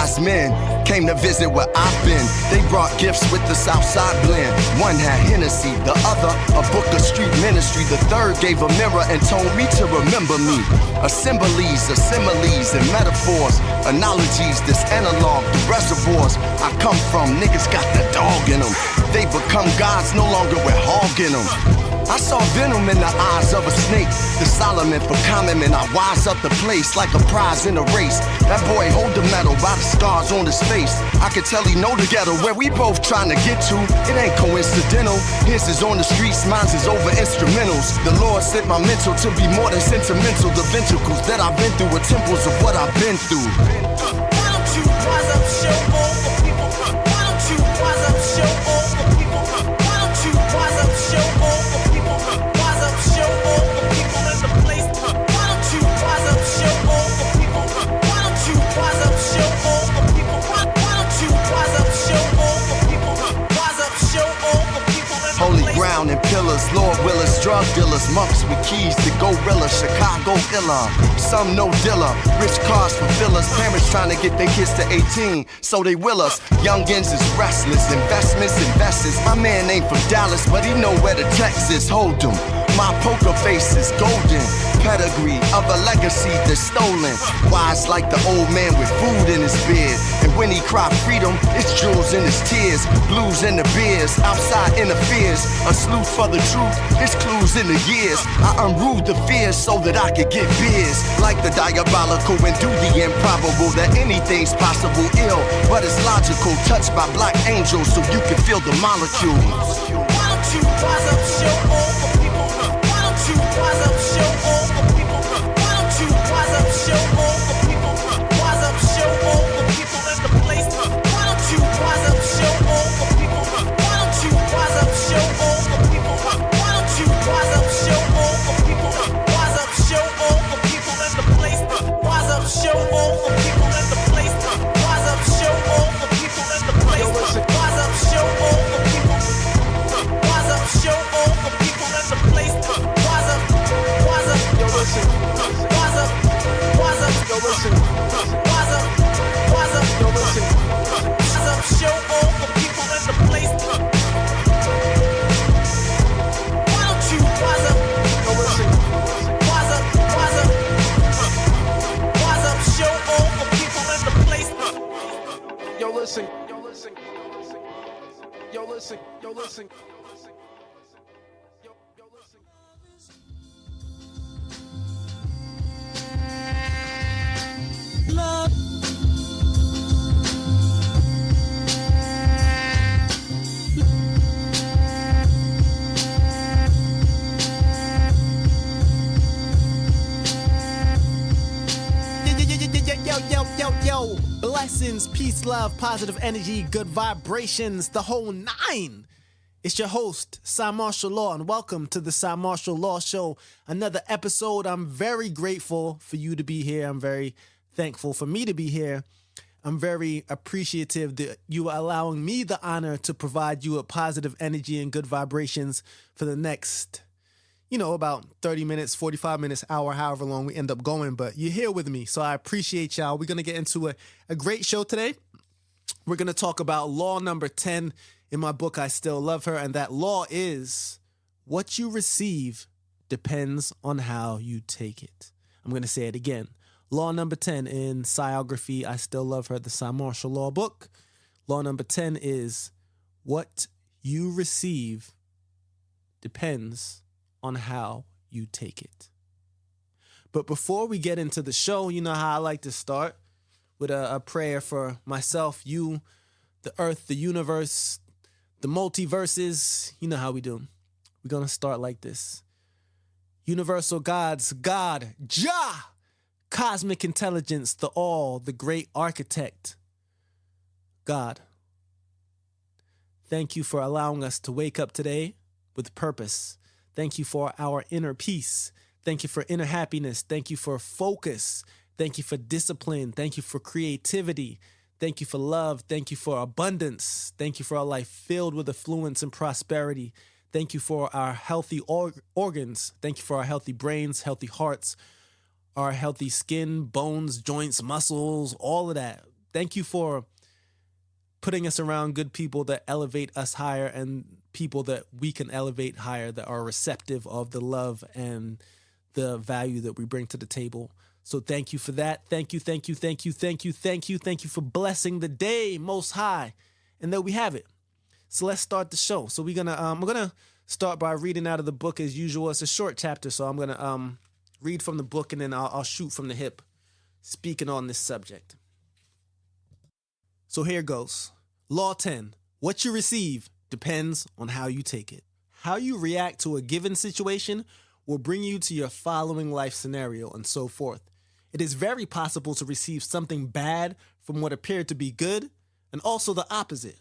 Wise men came to visit where I've been. They brought gifts with the Southside blend. One had Hennessy, the other a book of street ministry. The third gave a mirror and told me to remember me. Assemblies of similes and metaphors, analogies, this analog, the reservoirs I come from. Niggas got the dog in them. They become gods no longer with hog in them. I saw venom in the eyes of a snake. The Solomon for common man, I wise up the place like a prize in a race. That boy hold the medal by the scars on his face. I could tell he know the ghetto where we both trying to get to. It ain't coincidental. His is on the streets, mine's is over instrumentals. The Lord set my mental to be more than sentimental. The ventricles that I've been through are temples of what I've been through. Why don't you rise up, show all the people? Why don't you rise up, show all the people? Why don't you rise up, show all the people? Rise up, show all the people in the place. Why don't you rise up, show all the people? Why don't you rise up, show all the people? Why don't you rise up, show all the people? Rise up, show all the people in the Holy place. ground and pillars, Lord Willers, drug dealers, monks with keys to gorilla, Chicago illa. Some no dealer, rich cars for fillers, parents trying to get their kids to 18, so they will us. Youngins is restless, investments, investors. My man ain't from Dallas, but he know where the Texas hold him. My poker face is golden, pedigree of a legacy that's stolen. Wise like the old man with food in his beard. And when he cry freedom, it's jewels in his tears. Blues in the beers, outside interferes. A sleuth for the truth, it's clues in the years. I unruled the fears so that I could get beers. Like the diabolical and do the improbable. That anything's possible ill, but it's logical. Touched by black angels so you can feel the molecules. Why don't you rise up, show all the people? Why don't you rise up, show all the people? Why don't you rise up, show all the people? Rise up, show all the people in the place. Why don't you rise up, show all the people? Why don't you rise up, show all the people? Why don't you rise up, show all the people? Rise up, show all the people in the place. Rise up, show all the people in the place. Rise up, show all the people in the place. Rise up, show all the people. Rise up, show all the people in the place. Rise up, rise up, yo listen. Rise up, rise up, yo listen. Rise up, rise up, yo listen. Rise up, show all the people in the place. Why don't you rise up, yo listen. Rise up, rise up. Rise up, show all the people in the place. Yo listen, yo listen, yo listen, yo listen. Love. Yo. Blessings, peace, love, positive energy, good vibrations, the whole nine. It's your host, Cymarshall Law, and welcome to the Cymarshall Law Show. Another episode. I'm very grateful for you to be here. I'm very thankful for me to be here. I'm very appreciative that you are allowing me the honor to provide you with positive energy and good vibrations for the next, about 30 minutes, 45 minutes, hour, however long we end up going. But you're here with me, so I appreciate y'all. We're going to get into a great show today. We're going to talk about law number 10 in my book, I Still Love Her. And that law is what you receive depends on how you take it. I'm going to say it again. Law number 10 in Psyography, I Still Love Her, the Cymarshall Law book. Law number 10 is what you receive depends on how you take it. But before we get into the show, you know how I like to start with a prayer for myself, you, the earth, the universe, the multiverses. You know how we do. We're going to start like this. Universal gods, God, Jah, cosmic intelligence, the all, the great architect, God. Thank you for allowing us to wake up today with purpose. Thank you for our inner peace. Thank you for inner happiness. Thank you for focus. Thank you for discipline. Thank you for creativity. Thank you for love. Thank you for abundance. Thank you for a life filled with affluence and prosperity. Thank you for our healthy organs. Thank you for our healthy brains, healthy hearts, our healthy skin, bones, joints, muscles, all of that. Thank you for putting us around good people that elevate us higher and people that we can elevate higher, that are receptive of the love and the value that we bring to the table. So thank you for that. Thank you, thank you, thank you, thank you, thank you, thank you for blessing the day, Most High. And there we have it. So let's start the show. So we're gonna start by reading out of the book as usual. It's a short chapter, so I'm gonna read from the book and then I'll shoot from the hip, speaking on this subject. So here goes. Law 10. What you receive depends on how you take it. How you react to a given situation will bring you to your following life scenario and so forth. It is very possible to receive something bad from what appeared to be good, and also the opposite.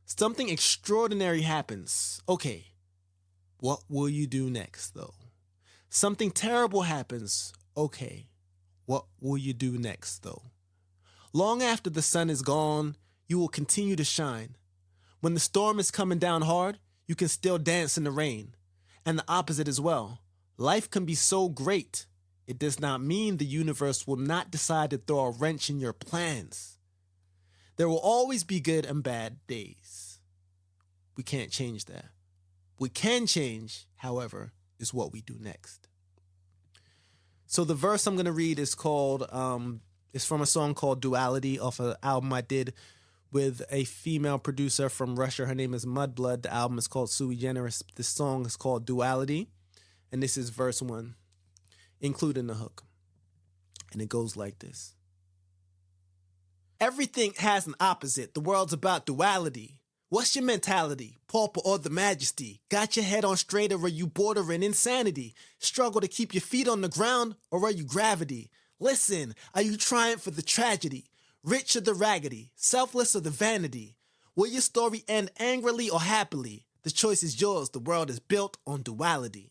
Something extraordinary happens. Okay, what will you do next though? Something terrible happens. Okay, what will you do next though? Long after the sun is gone, you will continue to shine. When the storm is coming down hard, you can still dance in the rain. And the opposite as well. Life can be so great. It does not mean the universe will not decide to throw a wrench in your plans. There will always be good and bad days. We can't change that. We can change, however, is what we do next. So the verse I'm going to read is called, it's from a song called Duality off an album I did with a female producer from Russia. Her name is Mudblood. The album is called Sui Generis. This song is called Duality. And this is verse 1, including the hook. And it goes like this. Everything has an opposite. The world's about duality. What's your mentality? Pauper or the majesty? Got your head on straight, or are you bordering insanity? Struggle to keep your feet on the ground, or are you gravity? Listen, are you trying for the tragedy? Rich or the raggedy? Selfless or the vanity? Will your story end angrily or happily? The choice is yours. The world is built on duality.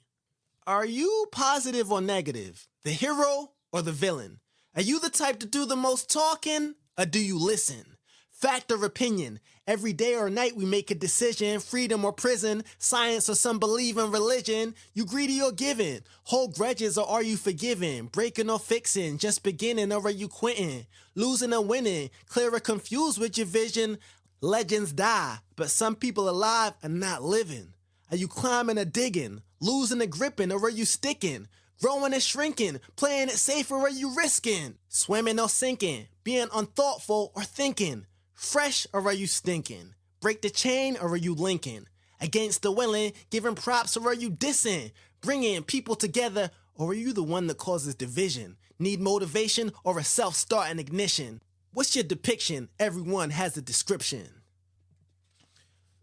Are you positive or negative? The hero or the villain? Are you the type to do the most talking, or do you listen? Fact or opinion? Every day or night we make a decision. Freedom or prison? Science or some believe in religion? You greedy or giving? Hold grudges or are you forgiving? Breaking or fixing? Just beginning or are you quitting? Losing or winning? Clear or confused with your vision? Legends die, but some people alive are not living. Are you climbing or digging? Losing or gripping, or are you sticking? Growing or shrinking? Playing it safe, or are you risking? Swimming or sinking? Being unthoughtful or thinking? Fresh, or are you stinking? Break the chain, or are you linking? Against the willing, giving props, or are you dissing? Bringing people together, or are you the one that causes division? Need motivation, or a self-starting ignition? What's your depiction? Everyone has a description.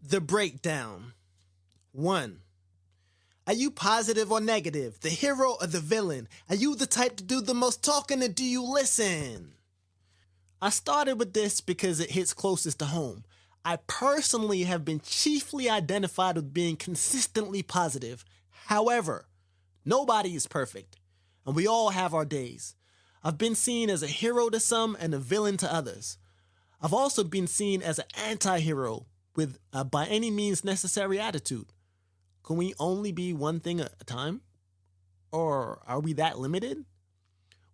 The breakdown. 1. Are you positive or negative? The hero or the villain? Are you the type to do the most talking, or do you listen? I started with this because it hits closest to home. I personally have been chiefly identified with being consistently positive. However, nobody is perfect, and we all have our days. I've been seen as a hero to some and a villain to others. I've also been seen as an anti-hero with a by any means necessary attitude. Can we only be one thing at a time? Or are we that limited?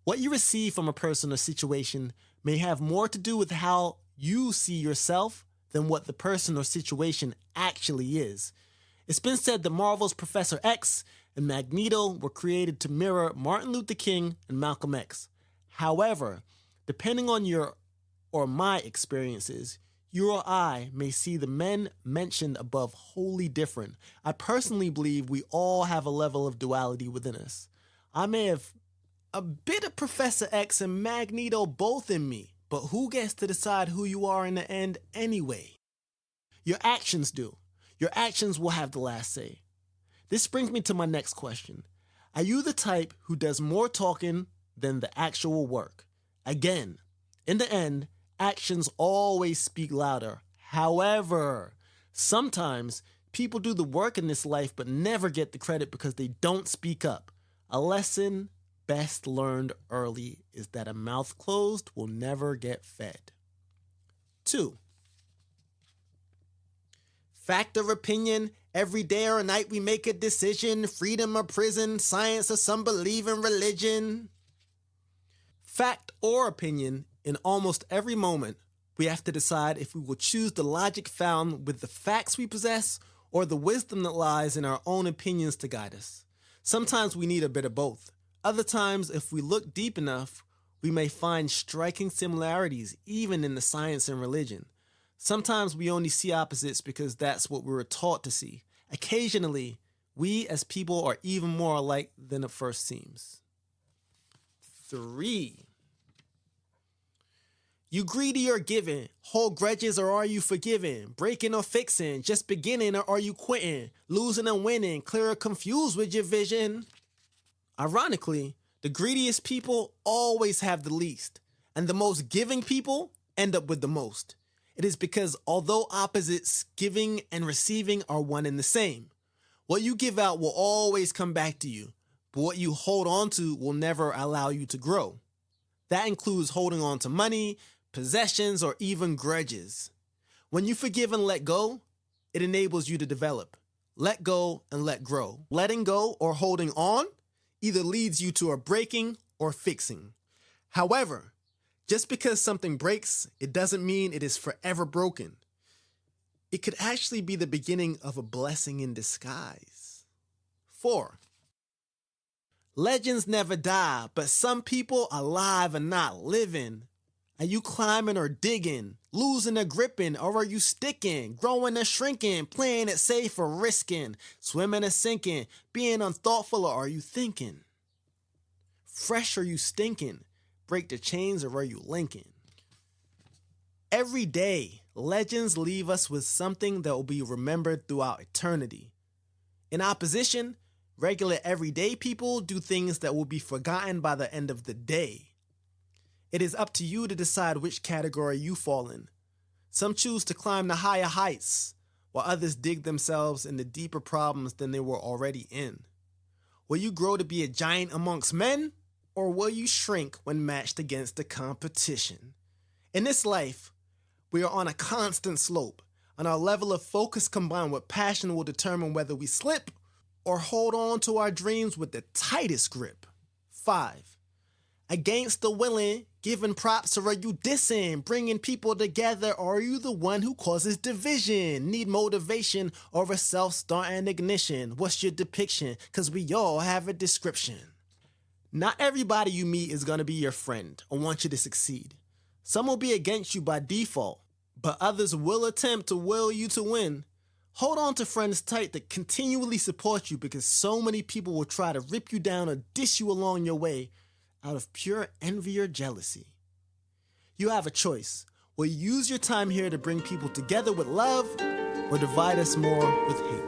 What you receive from a person or situation may have more to do with how you see yourself than what the person or situation actually is. It's been said that Marvel's Professor X and Magneto were created to mirror Martin Luther King and Malcolm X. However, depending on your or my experiences, you or I may see the men mentioned above wholly different. I personally believe we all have a level of duality within us. I may have a bit of Professor X and Magneto both in me, but who gets to decide who you are in the end anyway? Your actions do. Your actions will have the last say. This brings me to my next question. Are you the type who does more talking than the actual work? Again, in the end, actions always speak louder. However, sometimes people do the work in this life but never get the credit because they don't speak up. A lesson best learned early is that a mouth closed will never get fed. 2. Fact or opinion? Every day or night we make a decision. Freedom or prison? Science or some believe in religion? Fact or opinion, in almost every moment, We have to decide if we will choose the logic found with the facts we possess or the wisdom that lies in our own opinions to guide us. Sometimes we need a bit of both. Other times, if we look deep enough, we may find striking similarities even in the science and religion. Sometimes we only see opposites because that's what we were taught to see. Occasionally, we as people are even more alike than it first seems. 3. You greedy or giving? Hold grudges or are you forgiving? Breaking or fixing? Just beginning or are you quitting? Losing and winning? Clear or confused with your vision? Ironically, the greediest people always have the least, and the most giving people end up with the most. It is because although opposites, giving and receiving, are one and the same, what you give out will always come back to you, but what you hold on to will never allow you to grow. That includes holding on to money, possessions, or even grudges. When you forgive and let go, it enables you to develop. Let go and let grow. Letting go or holding on either leads you to a breaking or fixing. However, just because something breaks, it doesn't mean it is forever broken. It could actually be the beginning of a blessing in disguise. 4. Legends never die, but some people alive and not living. Are you climbing or digging, losing or gripping, or are you sticking, growing or shrinking, playing it safe or risking, swimming or sinking, being unthoughtful or are you thinking? Fresh or you stinking, break the chains or are you linking? Every day, legends leave us with something that will be remembered throughout eternity. In opposition, regular everyday people do things that will be forgotten by the end of the day. It is up to you to decide which category you fall in. Some choose to climb the higher heights, while others dig themselves into deeper problems than they were already in. Will you grow to be a giant amongst men, or will you shrink when matched against the competition? In this life, we are on a constant slope, and our level of focus combined with passion will determine whether we slip or hold on to our dreams with the tightest grip. 5. Against the willing, giving props, or are you dissing? Bringing people together, or are you the one who causes division? Need motivation or a self-starting ignition? What's your depiction? Cause we all have a description. Not everybody you meet is gonna be your friend or want you to succeed. Some will be against you by default, but others will attempt to will you to win. Hold on to friends tight that continually support you because so many people will try to rip you down or diss you along your way out of pure envy or jealousy. You have a choice. Will you use your time here to bring people together with love or divide us more with hate?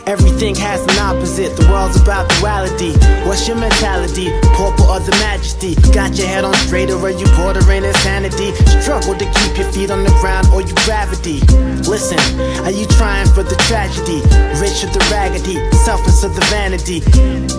Everything has an opposite, the world's about duality. What's your mentality? Pauper or the majesty? Got your head on straight or are you bordering insanity? Struggle to keep your feet on the ground or you gravity? Listen, are you trying for the tragedy? Rich or the raggedy? Selfish or the vanity?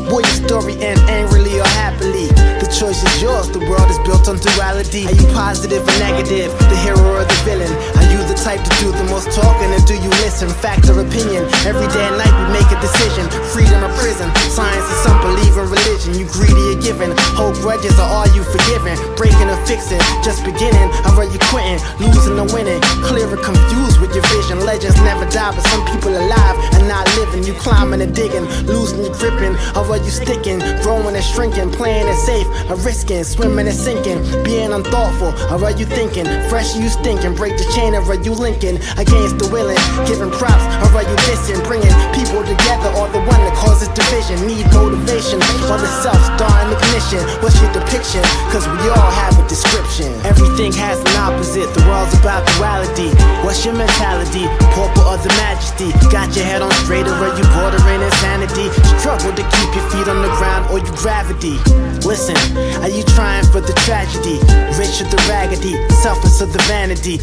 Will your story end angrily or happily? The choice is yours, the world is built on duality. Are you positive or negative? The hero or the villain? Are you the type to do the most talking or do you listen? Fact or opinion? Every day and night we make a decision. Freedom or prison? Science or some believe in religion? You greedy or giving? Hold grudges or are you forgiving? Breaking or fixing? Just beginning or are you quitting? Losing or winning? Clear or confused with your vision? Legends never die, but some people alive and not living. You climbing and digging, losing and gripping, or are you sticking? Growing and shrinking, playing it safe or risking? Swimming and sinking, being unthoughtful or are you thinking? Fresh or you stinking? Break the chain or are you linking? Against the willing, giving props or are you dissing? Bringing people together or the one that causes division? Need motivation or the self-starting ignition? What's your depiction? Cause we all have a description. Everything has an opposite, the world's about duality. What's your mentality? Pauper or the majesty? Got your head on straight or are you bordering insanity? Struggle to keep your feet on the ground or or you gravity? Listen, are you trying for the tragedy? Rich or the raggedy? Selfish or the vanity?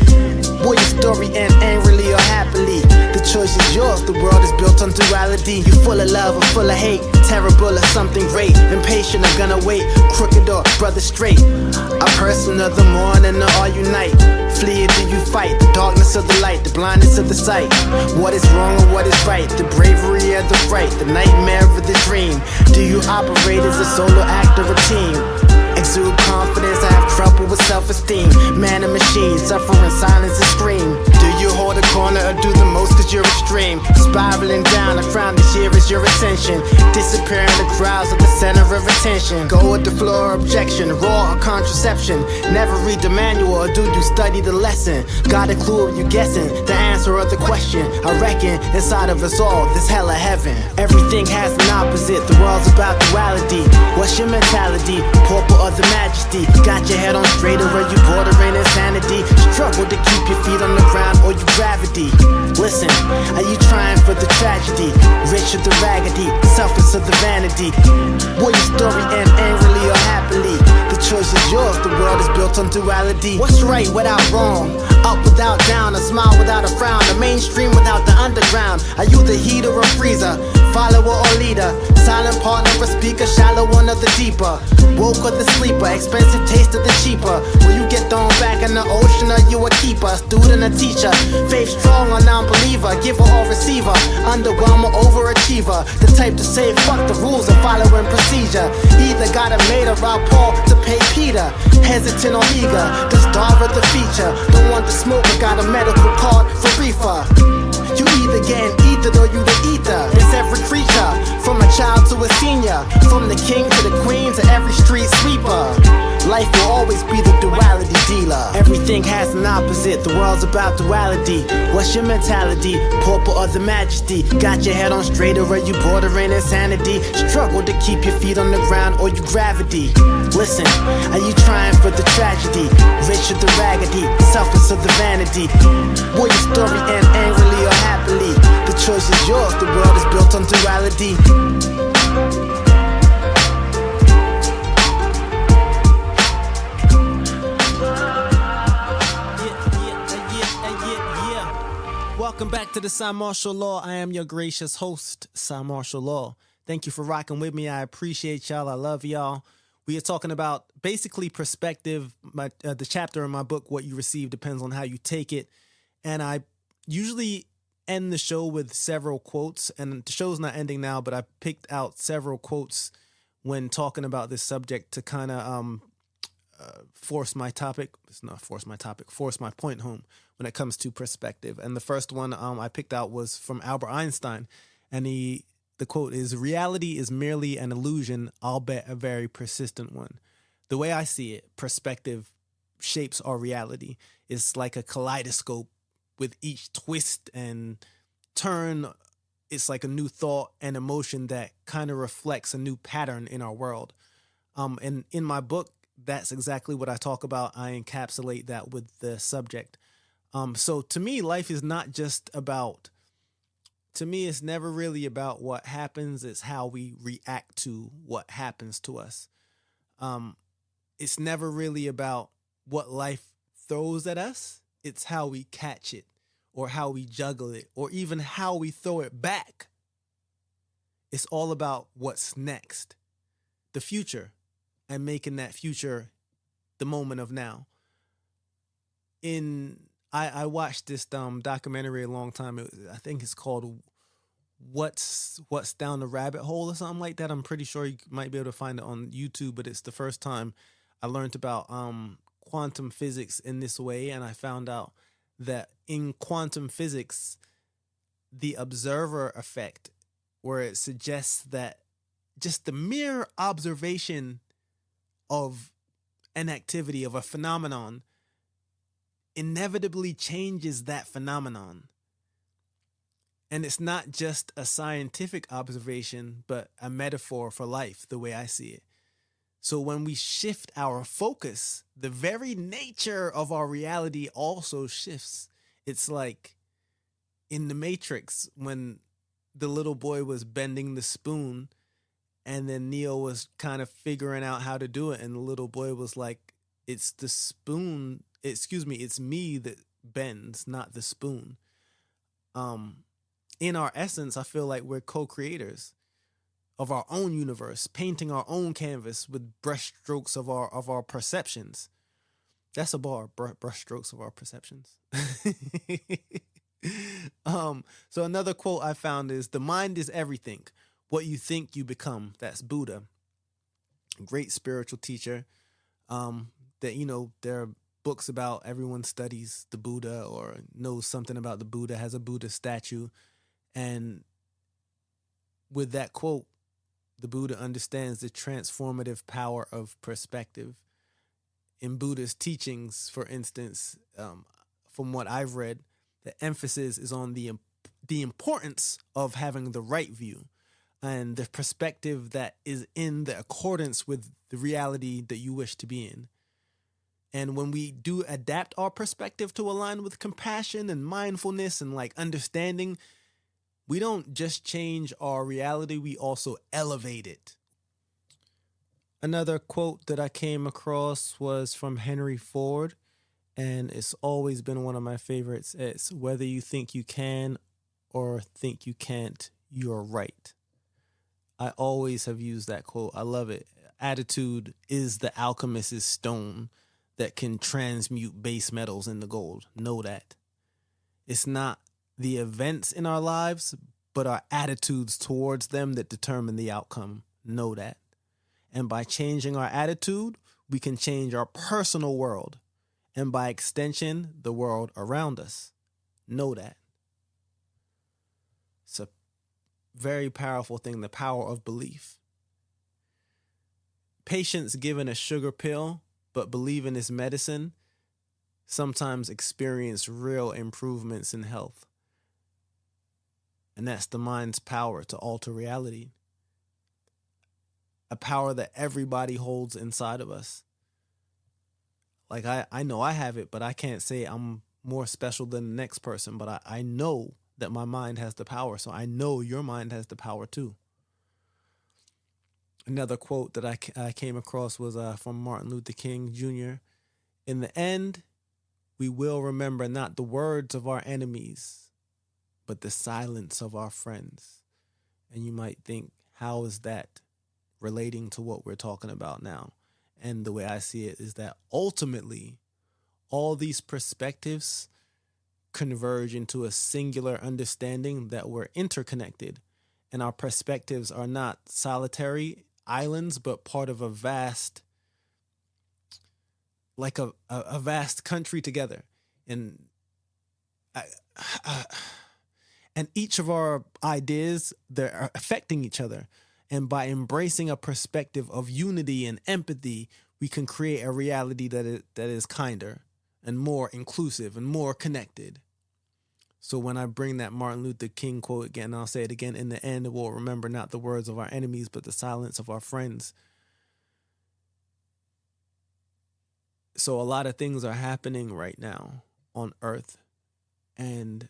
Will your story end angrily or happily? The choice is yours, the world is built on duality. You full of love or full of hate? Terrible or something great? Impatient or gonna wait? Crooked or brother straight? A person of the morning or all unite? Flee or do you fight? The darkness or the light? The blindness of the sight? What is wrong or what is right? The bravery or the fright? The nightmare or the dream? Do you operate as a solo act or a team? Exude confidence, I have trouble with self-esteem. Man and machine, suffer in silence and scream. Do you hold a corner or do the most cause you're extreme? Spiraling down, a crown this year is your ascension. Disappearing the crowds at the center of attention. Go with the flow or objection, raw or contraception. Never read the manual or do you study the lesson? Got a clue or you guessing? The answer of the question, I reckon inside of us all, this hell or heaven. Everything has an opposite, the world's about duality. What's your mentality? Pauper or the majesty? Got your head on straight or are you bordering insanity? Struggle to keep your feet on the ground or you gravity? Listen, are you trying for the tragedy? Rich or the raggedy? Selfish or the vanity? Will your story end angrily or happily? The choice is yours, the world is built on duality. What's right without wrong? Up without down, a smile without a frown, a mainstream without the underground. Are you the heater or freezer? Follower or leader? Silent partner or speaker? Shallow one or the deeper? Woke or the sleeper? Expensive taste or the cheaper? Will you get thrown back in the ocean or you a keeper? Student or teacher? Faith strong or non-believer? Giver or receiver? Underwhelmer, overachiever? The type to say fuck the rules and following procedure? Either got a maid or rob Paul to pay Peter? Hesitant or eager? The star of the feature? Don't want the smoke or got a medical card for reefer? You either getting ethered or you the ether. It's every creature, from a child to a senior, from the king to the queen to every street sweeper. Life will always be the duality dealer. Everything has an opposite, the world's about duality. What's your mentality? Pauper or the majesty? Got your head on straight or are you bordering insanity? Struggle to keep your feet on the ground or you gravity? Listen, are you trying for the tragedy? Rich or the raggedy? Selfish or the vanity? Will your story end angrily or happily? The choice is yours, the world is built on duality. Welcome back to the Cymarshall Law. I am your gracious host, Cymarshall Law. Thank you for rocking with me. I appreciate y'all. I love y'all. We are talking about basically perspective. The chapter in my book, What You Receive Depends on How You Take It. And I usually end the show with several quotes. And the show's not ending now, but I picked out several quotes when talking about this subject to kind of force my point home when it comes to perspective. And the first one I picked out was from Albert Einstein. And the quote is, "Reality is merely an illusion, I'll bet a very persistent one." The way I see it, perspective shapes our reality. It's like a kaleidoscope with each twist and turn. It's like a new thought and emotion that kind of reflects a new pattern in our world. And in my book, that's exactly what I talk about. I encapsulate that with the subject. So to me, life is not just about, to me, it's never really about what happens. It's how we react to what happens to us. It's never really about what life throws at us. It's how we catch it or how we juggle it or even how we throw it back. It's all about what's next, the future, and making that future the moment of now. I watched this documentary a long time. I think it's called What's Down the Rabbit Hole or something like that. I'm pretty sure you might be able to find it on YouTube, but it's the first time I learned about quantum physics in this way, and I found out that in quantum physics, the observer effect, where it suggests that just the mere observation of an activity, of a phenomenon, inevitably changes that phenomenon. And it's not just a scientific observation, but a metaphor for life, the way I see it. So when we shift our focus, the very nature of our reality also shifts. It's like in the Matrix, when the little boy was bending the spoon And then Neo was kind of figuring out how to do it. And the little boy was like, it's the spoon, excuse me, it's me that bends, not the spoon. In our essence, I feel like we're co-creators of our own universe, painting our own canvas with brushstrokes of our perceptions. That's a bar, brushstrokes of our perceptions. So another quote I found is, "The mind is everything. What you think, you become." That's Buddha. Great spiritual teacher. That, you know, there are books about, everyone studies the Buddha or knows something about the Buddha, has a Buddha statue. And with that quote, the Buddha understands the transformative power of perspective. In Buddha's teachings, for instance, from what I've read, the emphasis is on the importance of having the right view and the perspective that is in the accordance with the reality that you wish to be in. And when we do adapt our perspective to align with compassion and mindfulness and like understanding, we don't just change our reality, we also elevate it. Another quote that I came across was from Henry Ford, and it's always been one of my favorites. It's, "Whether you think you can or think you can't, you're right." I always have used that quote. I love it. Attitude is the alchemist's stone that can transmute base metals into gold. Know that. It's not the events in our lives, but our attitudes towards them that determine the outcome. Know that. And by changing our attitude, we can change our personal world. And by extension, the world around us. Know that. It's a very powerful thing, the power of belief. Patients given a sugar pill but believe in its medicine sometimes experience real improvements in health. And that's the mind's power to alter reality. A power that everybody holds inside of us. Like I know I have it, but I can't say I'm more special than the next person, but I know that my mind has the power. So I know your mind has the power too. Another quote that I came across was from Martin Luther King Jr. "In the end, we will remember not the words of our enemies, but the silence of our friends." And you might think, how is that relating to what we're talking about now? And the way I see it is that ultimately, all these perspectives converge into a singular understanding that we're interconnected, and our perspectives are not solitary islands, but part of a vast, like a vast country together. And and each of our ideas, they're affecting each other. And by embracing a perspective of unity and empathy, we can create a reality that is kinder and more inclusive and more connected. So when I bring that Martin Luther King quote again, I'll say it again, "In the end, we'll remember not the words of our enemies, but the silence of our friends." So a lot of things are happening right now on Earth, and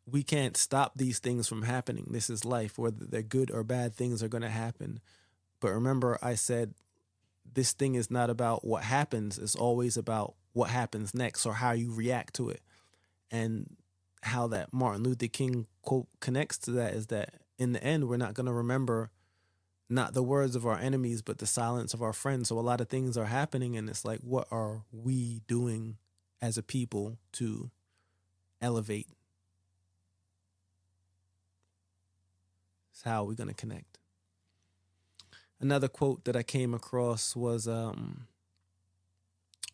we can't stop these things from happening. This is life. Whether they're good or bad, things are going to happen. But remember, I said this thing is not about what happens. It's always about what happens next or how you react to it. And how that Martin Luther King quote connects to that is that in the end, we're not going to remember not the words of our enemies, but the silence of our friends. So a lot of things are happening, and it's like, what are we doing as a people to elevate? It's how are we going to connect? Another quote that I came across was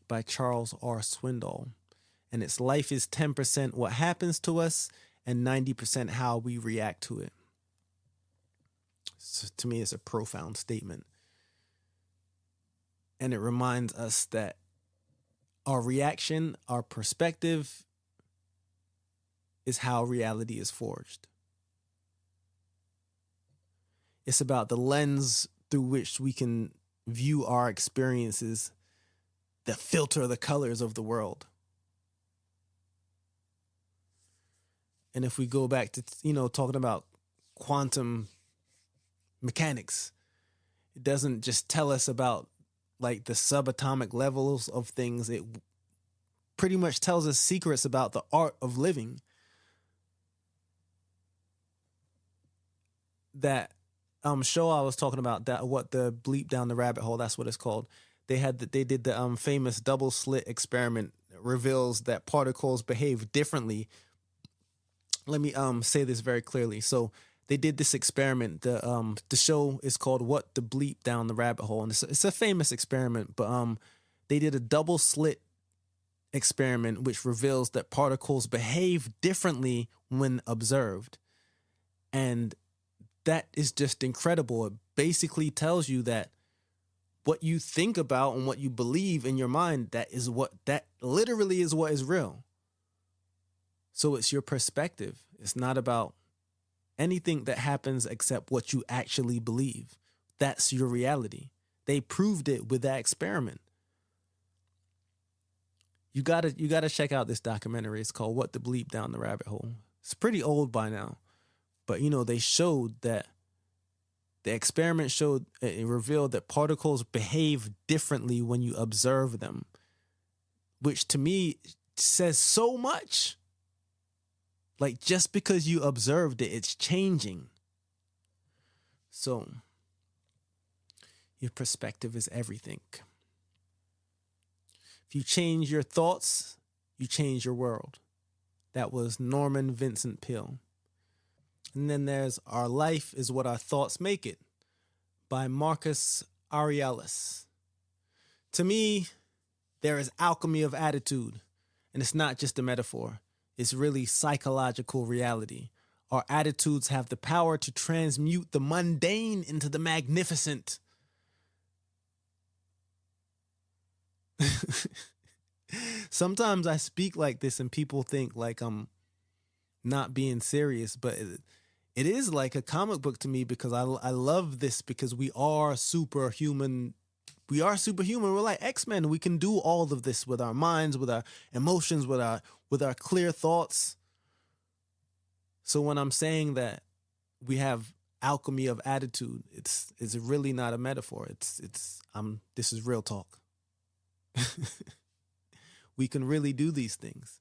by Charles R. Swindoll. And it's, "Life is 10% what happens to us and 90% how we react to it." So to me, it's a profound statement. And it reminds us that our reaction, our perspective, is how reality is forged. It's about the lens through which we can view our experiences that filter the colors of the world. And if we go back to, talking about quantum mechanics. It doesn't just tell us about like the subatomic levels of things. It pretty much tells us secrets about the art of living. That show I was talking about, that what the bleep down the rabbit hole, that's what it's called. They did the famous double slit experiment that reveals that particles behave differently. Let me say this very clearly. So they did this experiment. The show is called What the Bleep Down the Rabbit Hole, and it's a famous experiment. But they did a double slit experiment which reveals that particles behave differently when observed, and that is just incredible. It basically tells you that what you think about and what you believe in your mind, that literally is what is real. So it's your perspective. It's not about anything that happens except what you actually believe. That's your reality. They proved it with that experiment. You gotta check out this documentary. It's called What the Bleep Down the Rabbit Hole. It's pretty old by now. But, they showed that the experiment it revealed that particles behave differently when you observe them, which to me says so much. Like, just because you observed it, it's changing. So, your perspective is everything. If you change your thoughts, you change your world. That was Norman Vincent Peale. And then there's Our Life is What Our Thoughts Make It by Marcus Aurelius. To me, there is alchemy of attitude, and it's not just a metaphor. It's really psychological reality. Our attitudes have the power to transmute the mundane into the magnificent. Sometimes I speak like this and people think like I'm not being serious, but it is like a comic book to me, because I love this, because we are superhuman. We are superhuman. We're like X-Men. We can do all of this with our minds, with our emotions, with our clear thoughts. So when I'm saying that we have alchemy of attitude, it's really not a metaphor. This is real talk. We can really do these things.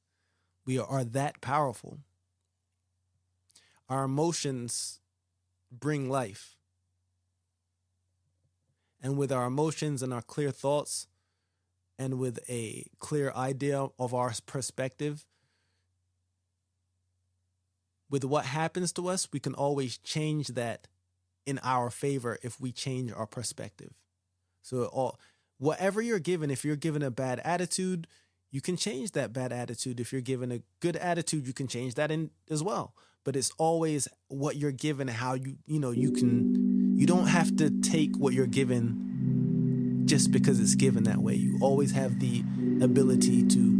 We are that powerful. Our emotions bring life. And with our emotions and our clear thoughts, and with a clear idea of our perspective, with what happens to us, we can always change that in our favor if we change our perspective. So whatever you're given, if you're given a bad attitude, you can change that bad attitude. If you're given a good attitude, you can change that in as well. But it's always what you're given, how you don't have to take what you're given just because it's given that way. You always have the ability to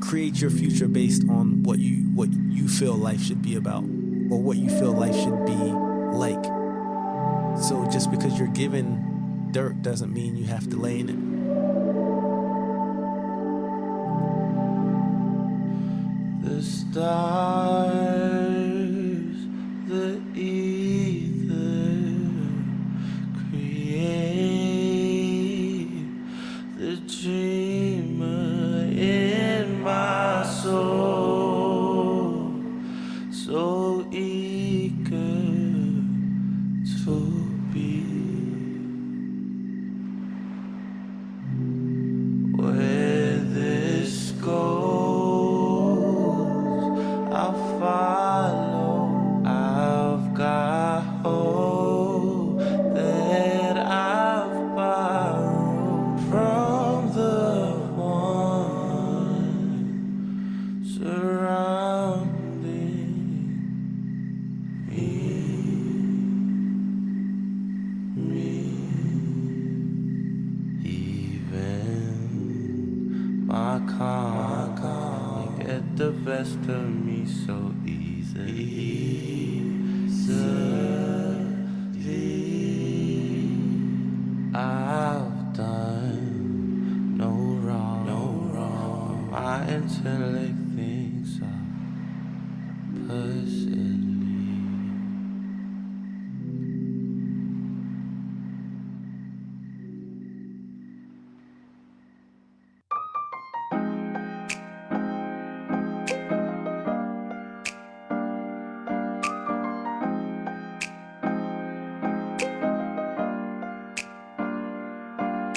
create your future based on what you feel life should be about, or what you feel life should be like. So just because you're given dirt doesn't mean you have to lay in it. The stars, the ether, create the dreamer in my soul, so eager to be where this goes. I'll follow. I've got hope that I've borrowed from the one surrounding me. Even my calm get the best of me so easily. I've done no wrong. My intellect thinks I'm pussily.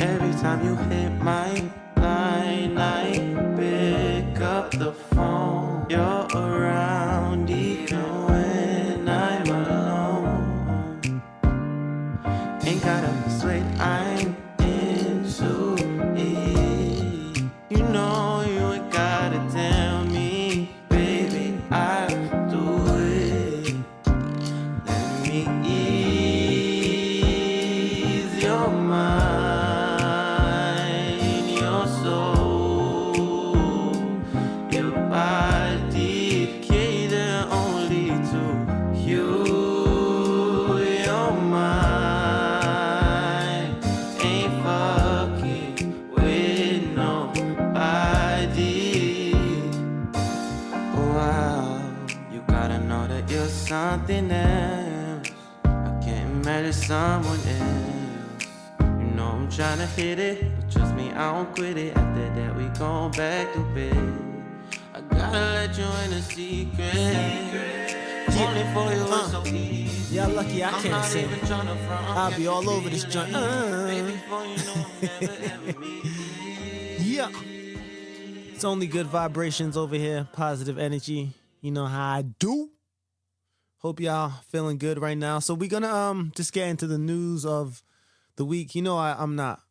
Every time you hit my line, I pick up the phone. You're around even when I'm alone. Ain't gotta persuade, I'm into it. You know you ain't gotta tell me, baby, I'll do it. Let me ease your mind, your soul, your body, cater only to you. Your mind ain't fucking with nobody. Wow, you gotta know that you're something else. I can't imagine someone else. You know I'm tryna hit it, but trust me, I won't quit it. After that, we gon' back to bed. I gotta let you in a secret. Only for you, it's so easy. Y'all lucky I I'm can't not sing. even tryna front. I'll be all over this joint. Baby, before you know, never ever meet. Yeah. It's only good vibrations over here. Positive energy. You know how I do. Hope y'all feeling good right now. So we're gonna just get into the news of the week. You know I'm not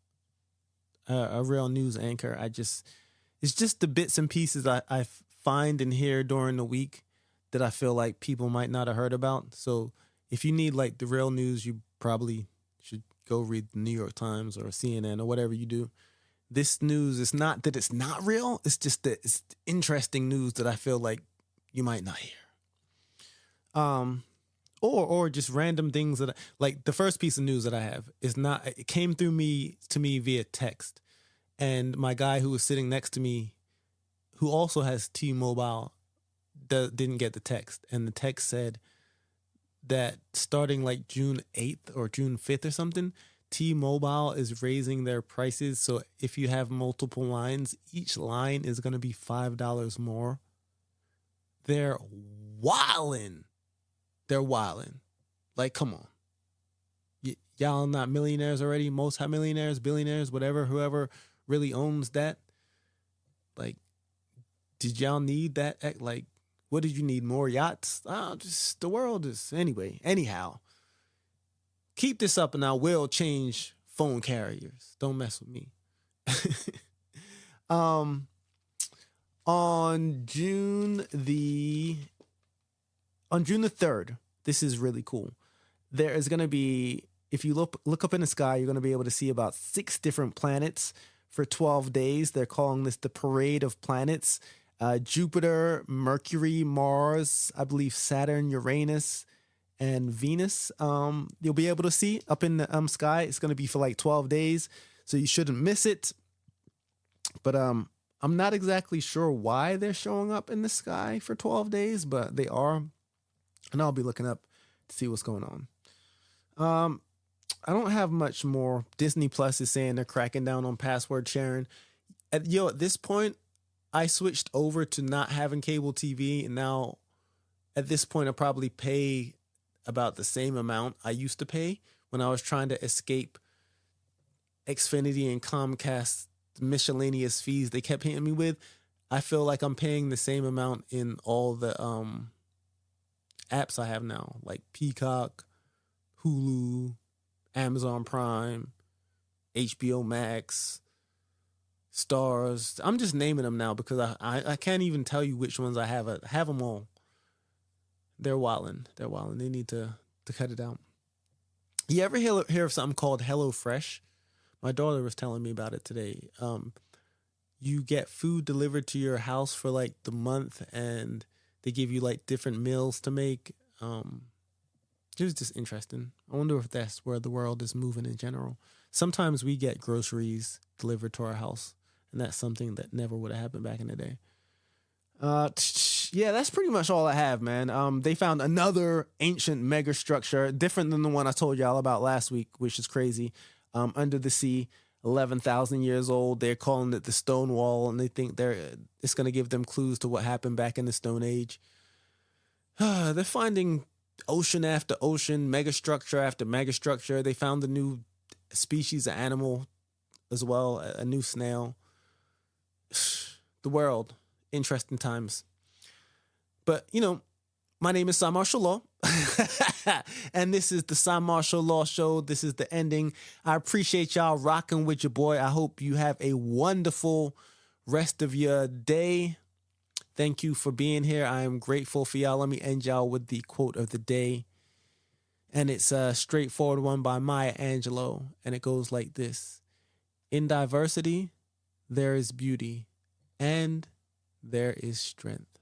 a real news anchor. It's just the bits and pieces I find and hear during the week that I feel like people might not have heard about. So if you need like the real news, you probably should go read the New York Times or CNN or whatever you do. This news is not that it's not real. It's just that it's interesting news that I feel like you might not hear. Or just random things that like the first piece of news that I have is not, it came to me via text, and my guy who was sitting next to me, who also has T-Mobile, didn't get the text, and the text said that starting like June 8th or June 5th or something, T-Mobile is raising their prices. So if you have multiple lines, each line is going to be $5 more. They're wildin'. They're wildin'. Like, come on. Y'all not millionaires already? Multi-millionaires, billionaires, whatever, whoever really owns that. Like, did y'all need that? Like, what did you need? More yachts? Just the world is... Anyway, anyhow. Keep this up and I will change phone carriers. Don't mess with me. On June the 3rd, this is really cool. There is going to be, if you look up in the sky, you're going to be able to see about 6 different planets for 12 days. They're calling this the Parade of Planets. Jupiter, Mercury, Mars, I believe Saturn, Uranus, and Venus. You'll be able to see up in the sky. It's going to be for like 12 days, so you shouldn't miss it. But I'm not exactly sure why they're showing up in the sky for 12 days, but they are. And I'll be looking up to see what's going on. I don't have much more. Disney Plus is saying they're cracking down on password sharing. At this point, I switched over to not having cable TV, and now at this point I probably pay about the same amount I used to pay when I was trying to escape Xfinity and Comcast miscellaneous fees they kept hitting me with. I feel like I'm paying the same amount in all the apps I have now, like Peacock, Hulu, Amazon Prime, HBO Max, Stars. I'm just naming them now because I can't even tell you which ones I have. I have them all. They're wildin'. They're wildin'. They need to cut it out. You ever hear of something called HelloFresh? My daughter was telling me about it today. You get food delivered to your house for like the month, and they give you like different meals to make. It was just interesting. I wonder if that's where the world is moving in general. Sometimes we get groceries delivered to our house, and that's something that never would have happened back in the day. Yeah, that's pretty much all I have, man. They found another ancient megastructure, different than the one I told y'all about last week, which is crazy. Under the sea, 11,000 years old. They're calling it the Stone Wall, and they think it's going to give them clues to what happened back in the Stone Age. They're finding ocean after ocean, megastructure after megastructure. They found a new species of animal as well, a new snail. The world, interesting times. But, my name is Cymarshall Law, and this is the Cymarshall Law Show. This is the ending. I appreciate y'all rocking with your boy. I hope you have a wonderful rest of your day. Thank you for being here. I am grateful for y'all. Let me end y'all with the quote of the day. And it's a straightforward one by Maya Angelou. And it goes like this. In diversity, there is beauty and there is strength.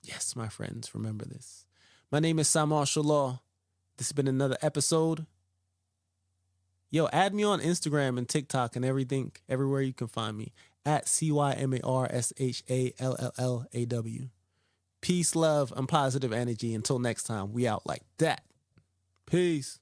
Yes, my friends, remember this. My name is Cymarshall Law. This has been another episode. Yo, add me on Instagram and TikTok and everything, everywhere you can find me. At CYMARSHALLLAW. Peace, love, and positive energy. Until next time, we out like that. Peace.